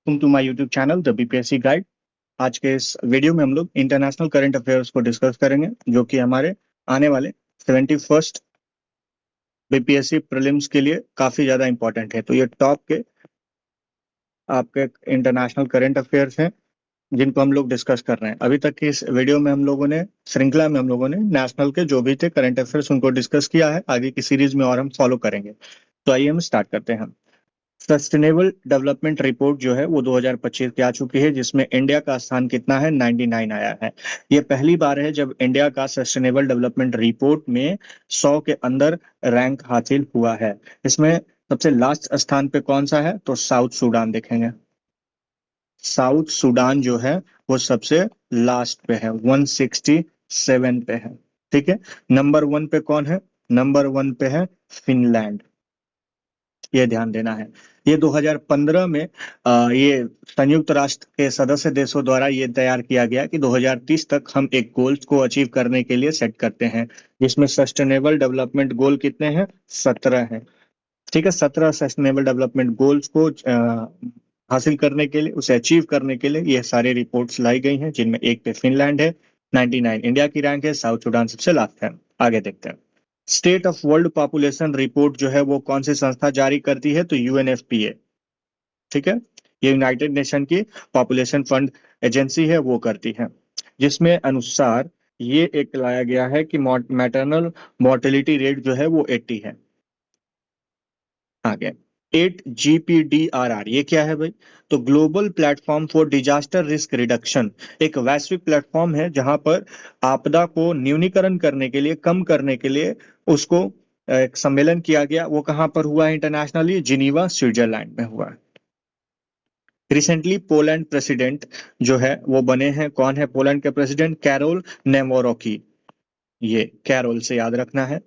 Welcome to my YouTube channel the BPSC guide. आज के इस वीडियो में हम लोग इंटरनेशनल करंट अफेयर्स को डिस्कस करेंगे, जो कि हमारे आने वाले 71st बीपीएससी प्रीलिम्स के लिए काफी ज्यादा इंपॉर्टेंट है। तो ये टॉप के आपके इंटरनेशनल करंट अफेयर्स हैं जिनको हम लोग डिस्कस कर रहे हैं। अभी तक की इस वीडियो में हम लोगों ने श्रृंखला में हम लोगों ने नेशनल के जो भी थे करंट अफेयर्स उनको डिस्कस किया है। आगे की सीरीज में और हम फॉलो करेंगे। तो आइए हम स्टार्ट करते हैं। सस्टेनेबल डेवलपमेंट रिपोर्ट जो है वो 2025 की आ चुकी है, जिसमें इंडिया का स्थान कितना है, 99 आया है। ये पहली बार है जब इंडिया का सस्टेनेबल डेवलपमेंट रिपोर्ट में 100 के अंदर रैंक हासिल हुआ है। इसमें सबसे लास्ट स्थान पे कौन सा है, तो साउथ सूडान देखेंगे। साउथ सूडान जो है वो सबसे लास्ट पे है, 167 पे है। ठीक है। नंबर 1 पे कौन है, नंबर 1 पे है फिनलैंड। ये ध्यान देना है। ये 2015 में ये संयुक्त राष्ट्र के सदस्य देशों द्वारा ये तैयार किया गया कि 2030 तक हम एक गोल्स को अचीव करने के लिए सेट करते हैं, जिसमें सस्टेनेबल डेवलपमेंट गोल कितने हैं, 17 हैं। ठीक है। 17 सस्टेनेबल डेवलपमेंट गोल्स को हासिल करने के लिए, उसे अचीव करने के लिए ये सारे रिपोर्ट्स लाई गई हैं, जिनमें एक पे फिनलैंड है, 99 इंडिया की रैंक है, साउथ सुडान सबसे लास्ट है। आगे देखते हैं। State of world population report जो है वो कौन सी संस्था जारी करती है, तो यूएनएफपीए। ठीक है। ये यूनाइटेड नेशन की पॉपुलेशन फंड एजेंसी है, वो करती है, जिसमें अनुसार ये एक लाया गया है कि मैटरनल मोर्टेलिटी रेट जो है वो 80 है। आगे 8GPDRR ये क्या है भाई, तो global platform for disaster risk reduction, एक वैश्विक प्लेटफॉर्म है जहां पर आपदा को न्यूनीकरण करने के लिए, कम करने के लिए उसको एक सम्मेलन किया गया। वो कहां पर हुआ है, इंटरनेशनली जिनीवा स्विट्जरलैंड में हुआ है। रिसेंटली पोलैंड प्रेसिडेंट जो है वो बने हैं, कौन है पोलैंड के प्रेसिडेंट, कैरोल नेमोरोकी। ये कैरोल से याद रखना है।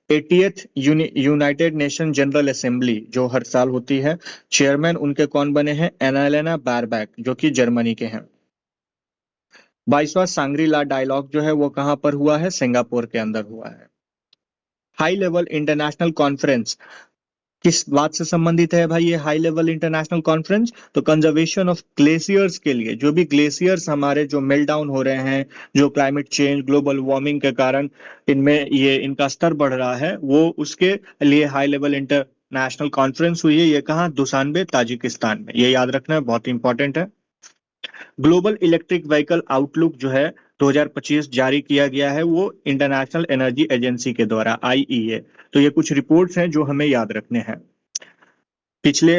80th United nation general assembly जो हर साल होती है, चेयरमैन उनके कौन बने हैं, एनालेना बारबैक, जो कि जर्मनी के हैं। 22वां सांग्री ला डायलॉग जो है वो कहां पर हुआ है, सिंगापुर के अंदर हुआ है। हाई लेवल इंटरनेशनल कॉन्फ्रेंस किस बात से संबंधित है भाई, ये हाई लेवल इंटरनेशनल कॉन्फ्रेंस, तो कंजर्वेशन ऑफ ग्लेशियर्स के लिए, जो भी ग्लेशियर्स हमारे जो मेल्ट डाउन हो रहे हैं, जो क्लाइमेट चेंज ग्लोबल वार्मिंग के कारण इनमें ये इनका स्तर बढ़ रहा है, वो उसके लिए हाई लेवल इंटरनेशनल कॉन्फ्रेंस हुई है। ये कहाँ, दुशानबे ताजिकिस्तान में। ये याद रखना है, बहुत इंपॉर्टेंट है। ग्लोबल इलेक्ट्रिक व्हीकल आउटलुक जो है 2025 जारी किया गया है, वो इंटरनेशनल एनर्जी एजेंसी के द्वारा, आईईए। तो ये कुछ रिपोर्ट्स हैं जो हमें याद रखने हैं। पिछले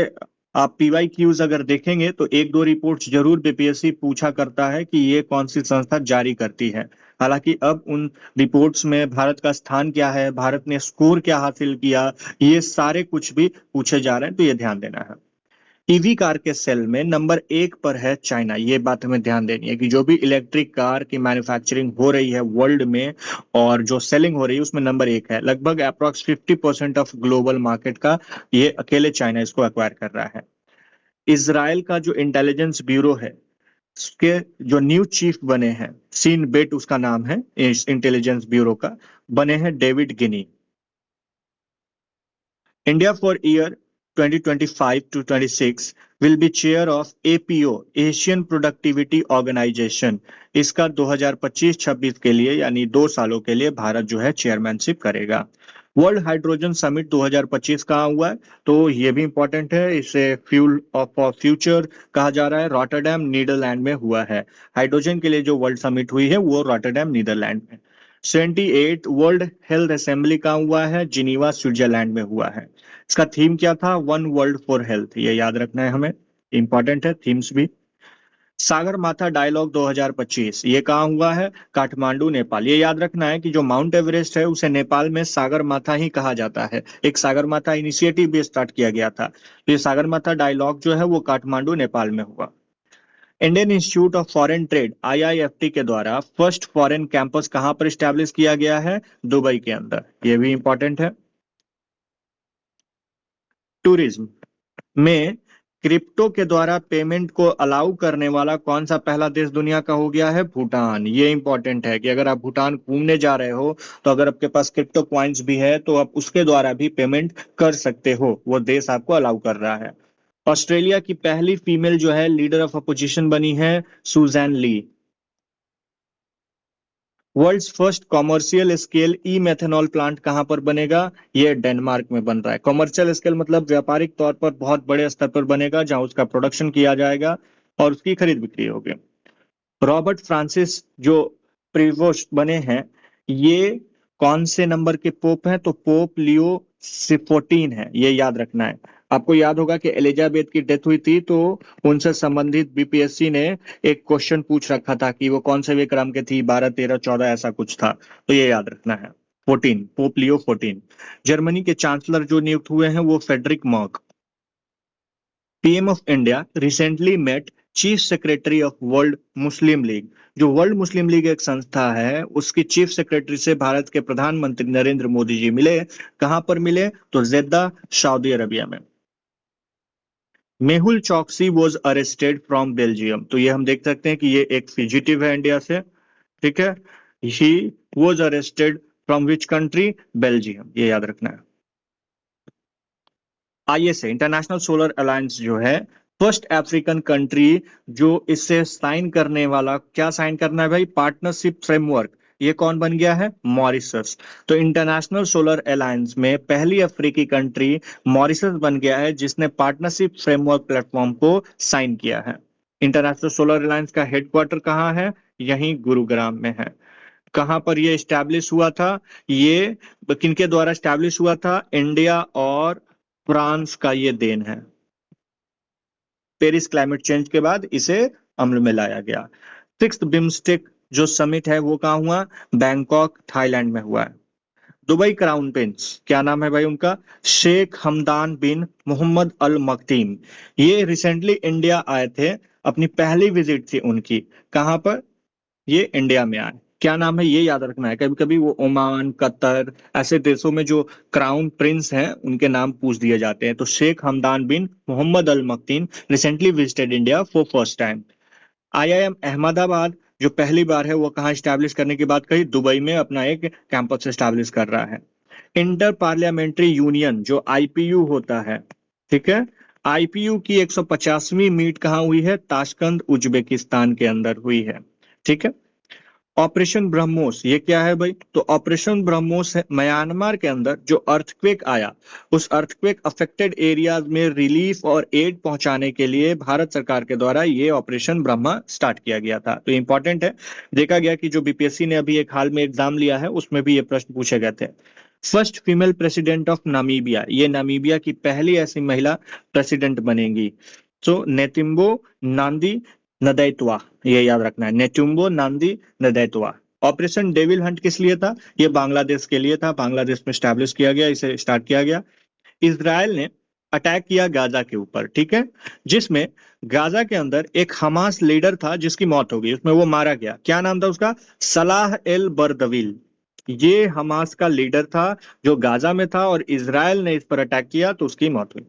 आप पीवाई क्यूज अगर देखेंगे तो एक दो रिपोर्ट्स जरूर बीपीएससी पूछा करता है कि ये कौन सी संस्था जारी करती है। हालांकि अब उन रिपोर्ट्स में भारत का स्थान क्या है, भारत ने स्कोर क्या हासिल किया, ये सारे कुछ भी पूछे जा रहे हैं, तो ये ध्यान देना है। ईवी कार के सेल में नंबर 1 पर है चाइना। ये बात हमें ध्यान देनी है कि जो भी इलेक्ट्रिक कार की मैन्युफैक्चरिंग हो रही है वर्ल्ड में और जो सेलिंग हो रही है उसमें नंबर 1 है। लगभग अप्रॉक्स 50% ऑफ ग्लोबल मार्केट का ये अकेले चाइना इसको एक्वायर कर रहा है। इसराइल का जो इंटेलिजेंस ब्यूरो है, उसके जो न्यू चीफ बने हैं, सीन बेट उसका नाम है, इस इंटेलिजेंस ब्यूरो का, बने हैं David Guinea. India for year 2025 to 26 will be chair of APO Asian Productivity Organization। इसका 2025-26 के लिए यानी 2 सालों के लिए भारत जो है चेयरमैनशिप करेगा। वर्ल्ड हाइड्रोजन समिट 2025 कहाँ हुआ है, तो ये भी इंपॉर्टेंट है। इसे फ्यूल ऑफ फ्यूचर कहा जा रहा है, रॉटरडैम नीदरलैंड में हुआ है। हाइड्रोजन के लिए जो वर्ल्ड समिट हुई है वो रॉटरडैम नीदरलैंड में। 78 वर्ल्ड हेल्थ असेंबली कहाँ हुआ है, जिनीवा स्विट्जरलैंड में हुआ है। इसका थीम क्या था, वन वर्ल्ड फॉर हेल्थ। ये याद रखना है हमें, इंपॉर्टेंट है थीम्स भी। सागर माथा डायलॉग 2025 ये कहाँ हुआ है, काठमांडू नेपाल। ये याद रखना है कि जो माउंट एवरेस्ट है उसे नेपाल में सागर माथा ही कहा जाता है। एक सागर माथा इनिशिएटिव भी स्टार्ट किया गया था। तो ये सागर माथा डायलॉग जो है वो काठमांडू नेपाल में हुआ। Indian institute of foreign trade IIFT के द्वारा फर्स्ट फॉरेन कैंपस कहां पर स्टैब्लिश किया गया है, दुबई के अंदर। ये भी इंपॉर्टेंट है। टूरिज्म में क्रिप्टो के द्वारा पेमेंट को अलाउ करने वाला कौन सा पहला देश दुनिया का हो गया है, भूटान। ये इंपॉर्टेंट है कि अगर आप भूटान घूमने जा रहे हो तो अगर आपके पास क्रिप्टो क्वाइंस भी है तो आप उसके द्वारा भी पेमेंट कर सकते हो, वो देश आपको अलाउ कर रहा है। ऑस्ट्रेलिया की पहली फीमेल जो है लीडर ऑफ अपोजिशन बनी है सुजैन ली। वर्ल्ड्स फर्स्ट कॉमर्शियल स्केल ई मेथनॉल प्लांट कहां पर बनेगा? ये डेनमार्क में बन रहा है। कॉमर्शियल स्केल मतलब व्यापारिक तौर पर बहुत बड़े स्तर पर बनेगा, जहां उसका प्रोडक्शन किया जाएगा और उसकी खरीद बिक्री होगी। रॉबर्ट फ्रांसिस जो प्रीवोस्ट बने हैं, ये कौन से नंबर के पोप हैं? तो पोप लियो 14 है, ये याद रखना है। आपको याद होगा कि एलिजाबेथ की डेथ हुई थी, तो उनसे संबंधित बीपीएससी ने एक क्वेश्चन पूछ रखा था कि वो कौन से वे क्रम के थी, 12, 13, 14 ऐसा कुछ था, तो ये याद रखना है। 14, पोप लियो 14। जर्मनी के चांसलर जो नियुक्त हुए हैं वो Friedrich Merz. PM of India recently met chief secretary of World Muslim League. जो वर्ल्ड मुस्लिम लीग एक संस्था है, उसकी चीफ सेक्रेटरी से भारत के प्रधानमंत्री नरेंद्र मोदी जी मिले। कहां पर मिले? तो जेद्दा, सऊदी अरबिया में। मेहुल चौकसी वॉज अरेस्टेड फ्रॉम बेल्जियम। तो ये हम देख सकते हैं कि ये एक फिजिटिव है इंडिया से, ठीक है। He was arrested from which country? Belgium, ये याद रखना है। आईएसए इंटरनेशनल सोलर अलायंस जो है, फर्स्ट अफ्रीकन कंट्री जो इससे साइन करने वाला, क्या साइन करना है भाई? Partnership framework. ये कौन बन गया है? मॉरिशस। तो इंटरनेशनल सोलर अलायंस में पहली अफ्रीकी कंट्री मॉरिशस बन गया है, जिसने पार्टनरशिप फ्रेमवर्क प्लेटफॉर्म को साइन किया है। इंटरनेशनल सोलर अलायंस का हेडक्वार्टर कहाँ है? यहीं गुरुग्राम में है। कहां पर ये स्टैब्लिश हुआ था? ये किनके द्वारा स्टैब्लिश हुआ था? इंडिया और फ्रांस का ये देन है। पेरिस क्लाइमेट चेंज के बाद इसे अमल में लाया गया। सिक्स्थ बिम्स्टेक जो समिट है वो कहाँ हुआ? बैंकॉक, थाईलैंड में हुआ है। दुबई क्राउन प्रिंस, क्या नाम है भाई उनका? Sheikh Hamdan bin Mohammed Al Makhdoom. ये रिसेंटली इंडिया आए थे, अपनी पहली विजिट थी उनकी। कहां पर? ये इंडिया में आए। क्या नाम है ये याद रखना है। कभी कभी वो ओमान, कतर ऐसे देशों में जो क्राउन प्रिंस हैं उनके नाम पूछ दिए जाते हैं। तो Sheikh Hamdan bin Mohammed Al Makhdoom recently visited India for first time. IIM Ahmedabad जो पहली बार है वो कहाँ स्टैब्लिश करने की बात कही? दुबई में अपना एक कैंपस स्टैब्लिश कर रहा है। इंटर पार्लियामेंट्री यूनियन जो आईपीयू होता है, ठीक है, आईपीयू की 150वीं मीट कहाँ हुई है? ताशकंद, उज्बेकिस्तान के अंदर हुई है, ठीक है। ऑपरेशन ब्रह्मोस, ये क्या है भाई? तो ऑपरेशन ब्रह्मोस है म्यांमार के अंदर जो अर्थक्वेक आया, उस अर्थक्वेक अफेक्टेड एरियाज में रिलीफ और एड पहुंचाने के लिए भारत सरकार के द्वारा ये ऑपरेशन ब्रह्मा स्टार्ट किया गया था। तो इंपॉर्टेंट है। देखा गया कि जो बीपीएससी ने अभी एक हाल में एग्जाम लिया है उसमें भी ये प्रश्न पूछे गए थे। First female president of Namibia, ये नामीबिया की पहली ऐसी महिला प्रेसिडेंट बनेंगी। तो नेतिम्बो नांदी नदैतवा, ये याद रखना है, नेटुम्बो नांदी नदैतवा। ऑपरेशन डेविल हंट किस लिए था? ये बांग्लादेश के लिए था। बांग्लादेश में स्टैब्लिश किया गया, इसे स्टार्ट किया गया। इसराइल ने अटैक किया गाजा के ऊपर, ठीक है, जिसमें गाजा के अंदर एक हमास लीडर था जिसकी मौत हो गई, उसमें वो मारा गया। क्या नाम था उसका? सलाह एल बरदविल। ये हमास का लीडर था जो गाजा में था और इसराइल ने इस पर अटैक किया तो उसकी मौत हुई।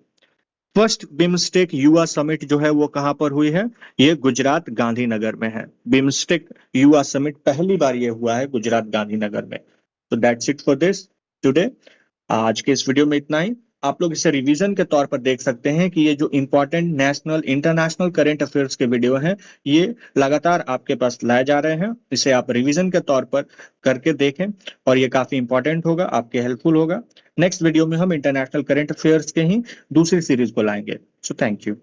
फर्स्ट बिम्स्टेक युवा समिट जो है वो कहां पर हुई है? ये गुजरात गांधीनगर में है। बिम्स्टेक युवा समिट पहली बार ये हुआ है गुजरात गांधीनगर में। तो that's it for this today. आज के इस वीडियो में इतना ही। आप लोग इसे रिवीजन के तौर पर देख सकते हैं कि ये जो important national international current affairs के वीडियो हैं, ये लगातार आपके पास लाए जा रहे हैं। इसे आप रिवीजन के तौर पर करके देखें और ये काफी इंपॉर्टेंट होगा, आपके हेल्पफुल होगा। नेक्स्ट वीडियो में हम इंटरनेशनल करंट अफेयर्स के ही दूसरी सीरीज को लाएंगे। So thank you.